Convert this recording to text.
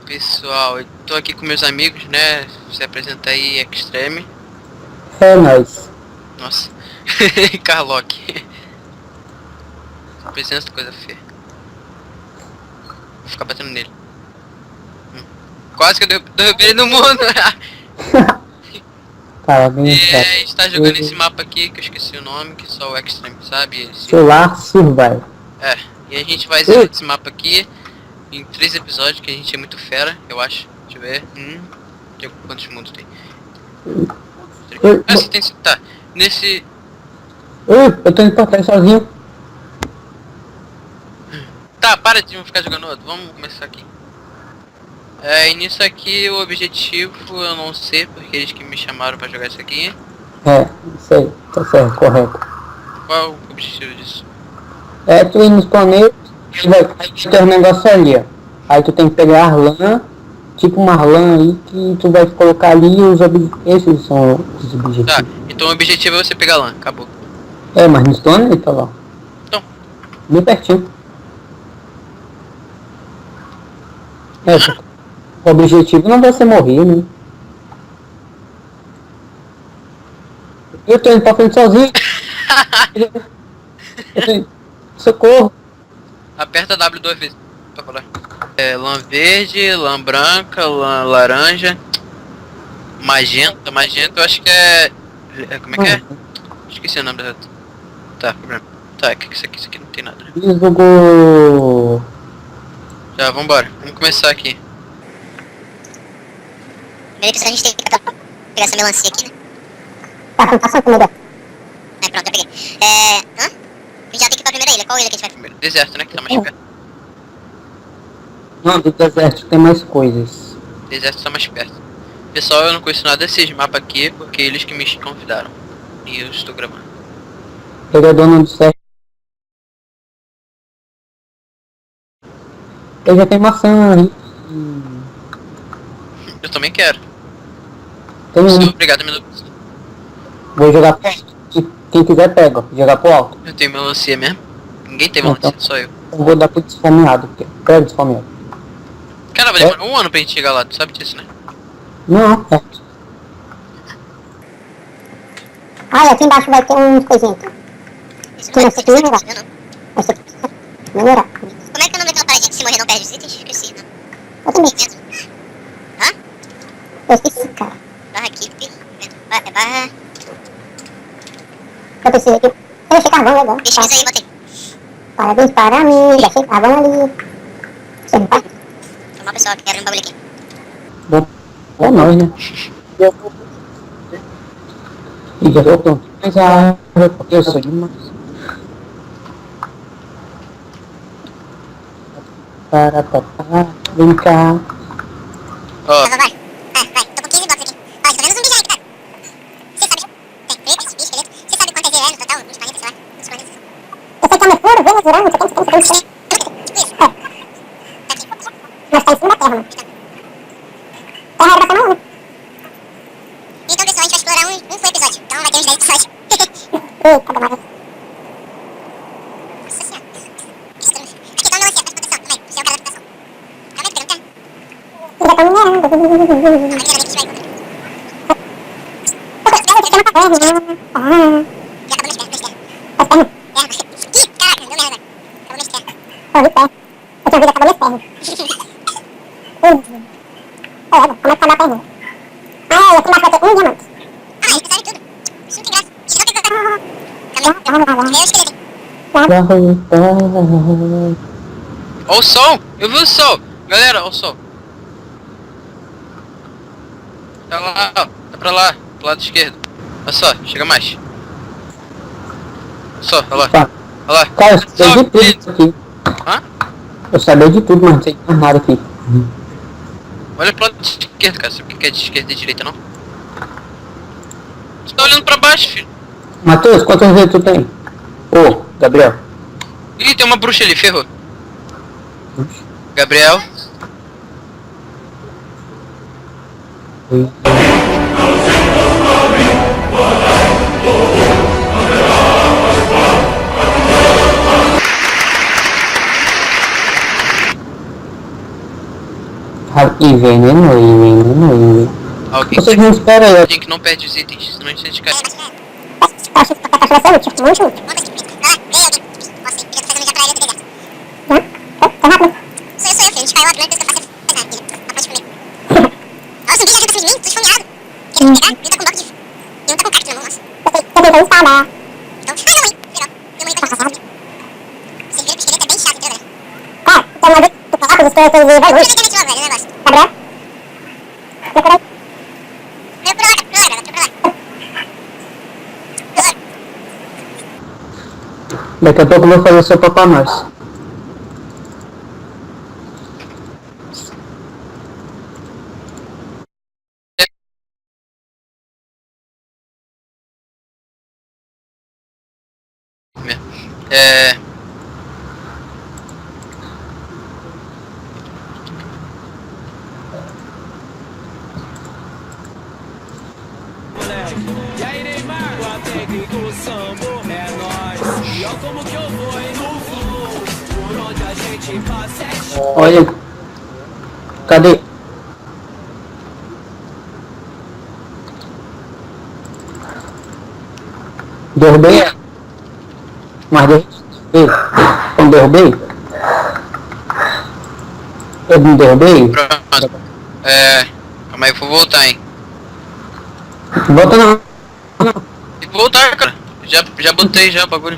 pessoal, eu tô aqui com meus amigos, né? Se apresenta aí, Extreme. É nóis. Nossa. Carlock. Presença, coisa feia. Vou ficar batendo nele. Quase que eu derrubei ele no mundo. Parabéns, cara. A gente tá jogando esse mapa aqui, que eu esqueci o nome, que só o Extreme sabe. Solar Survival. É, e a gente vai zerar esse mapa aqui em 3 episódios, que a gente é muito fera, eu acho. Deixa eu ver. Quantos mundos tem? Você tem. Tá, nesse. Eu tô indo pra trás sozinho. Tá, para de ficar jogando outro, vamos começar aqui. E nisso aqui o objetivo eu não sei, porque eles que me chamaram pra jogar isso aqui. Isso aí, tá certo, correto. Qual é o objetivo disso? Tu ir nos planetas, aí tem um negócio ali, ó. Aí tu tem que pegar lã, tipo uma lã aí, que tu vai colocar ali e esses são os objetivos. Tá, então o objetivo é você pegar lã, acabou. Mas nos planetas lá. Então. Bem pertinho. O objetivo não vai ser morrer, né? Eu tô indo pra frente sozinho. Socorro. Aperta W 2 vezes pra falar. Lã verde, lã branca, lã laranja. Magenta eu acho que é. Como é que é? Esqueci o nome da. Tá, problema. Tá, que isso aqui? Isso aqui não tem nada. Desbugou. Já, vambora. Vamos começar aqui. Primeiro que a gente tem que pegar essa melancia aqui, né? Tá, passa comigo. Pronto, já peguei. A gente já tem que ir pra primeira ilha. Qual ilha que a gente vai? Primeiro, deserto, né? Que tá mais perto. Não, do deserto tem mais coisas. Deserto tá mais perto. Pessoal, eu não conheço nada desses mapas aqui, porque eles que me convidaram. E eu estou gravando. Ele é dono do certo. Eu já tenho maçã. Eu também quero. Tem um. Obrigado, meu. Vou jogar pro alto. Quem quiser pega, jogar pro alto. Eu tenho melancia mesmo. Ninguém tem melancia, só eu. Eu vou dar pro desfomeado, porque quero desfomeado. Cara, vai demorar 1 ano pra gente chegar lá, tu sabe disso, né? Não, Olha, aqui embaixo vai ter uns coisinhos. Que não sei que melhorar. Vai ser melhorar. Como é que é o nome daquela paradinha que se morrer não perde os itens? Esqueci, não. Eu também. Hã? Eu esqueci, cara. Barra keep. Barra... Eu preciso aqui. Eu achei carvão legal. Pesquisa aí, botei. Parabéns para mim. Achei carvão ali. Você não faz? Foi mal, pessoal, quero um bagulho aqui. É nóis, né? E já tô pronto. Mas porque eu sou demais. Vem cá. Ó, Vai. Tô com 15 blocos aqui. Ó, tô vendo zumbi já aí, cara. Você sabe, tem preto, bicho, esqueleto. Você sabe quantas é no total? Uns 40, sei lá. Uns 40. Eu sei que é mais puro, venezuelano, não sei o que, não sei o que. Isso. É. Mas tá em cima da terra, mano. Terra era pra ser maior, né? Então, pessoal, a gente vai explorar um por episódio. Então vai ter uns 10 episódios. Eita, demais. Nossa senhora. Aqui tá uma melancia, presta atenção. Também, você é o cara da adaptação. Calma aí, pergunta. Ainda tá minerando. Primeiramente a gente vai encontrar. Tem uma caverna. Já acabou minha terra. Faz terra. Ih, caraca, deu merda. Acabou minha terra. Corri terra. Eu tinha vida, acabou minhas pernas. Como é que acaba a perna? Aqui embaixo vai ter um diamante. Ah, ele sabe tudo. Isso não tem graça. Isso não tem graça. Calma aí. É o esqueleto, hein? ó o sol! Eu vi o sol! Galera, ó o sol. Tá lá, ó. Tá pra lá, pro lado esquerdo. Olha só, chega mais. Olha só, olha lá. Tá. Olha lá. Cara, eu sabia de tudo aqui. Hã? Eu sabia de tudo, mas não sei mais nada aqui. Olha pro lado esquerdo, cara. Sabe o que é de esquerda e de direita, não? Você tá olhando pra baixo, filho. Matheus, quantas vezes tu tem? Ô, Gabriel. Ih, tem uma bruxa ali, ferrou. Gabriel. Envenenou. Alguém Vocês não esperam aí. que não perde os itens, senão a gente cai. Acho que a cachoeira é útil, muito útil. Vai lá, vem alguém. Posso ir, Tá rápido. Sou eu, filho. A gente caiu lá, a primeira coisa que eu faço é fazer nada, filho. A ponte comigo. Nossa, o zumbi já tá atrás de mim, tô esfomeado. Querendo me pegar, ele tá com bloco de... E um tá com cacto na mão, nossa. Eu tentei espada. Então, eu morri. Legal. Eu morri pra cá. Esse vira pro esqueleto é bem chato, entendeu, velho? Cara, tem uma vez que tu coloca os esqueletos e vai Eu longe. peguei internet logo, velho, o negócio. Gabriel? Procura aí. Eu pro lá, galera, pro lá. Daqui a pouco eu vou fazer sopa pra nós. É... E aí, Neymar, a técnica do sambo é nóis. E ó como que eu vou, hein, no flow. Por onde a gente passa é show. Olha. Cadê? Derrubei? Mas derrubei. Não derrubei? Eu não derrubei? Pronto. Calma aí, vou voltar, hein. Volta não. Tem que voltar, cara. Já botei já o bagulho.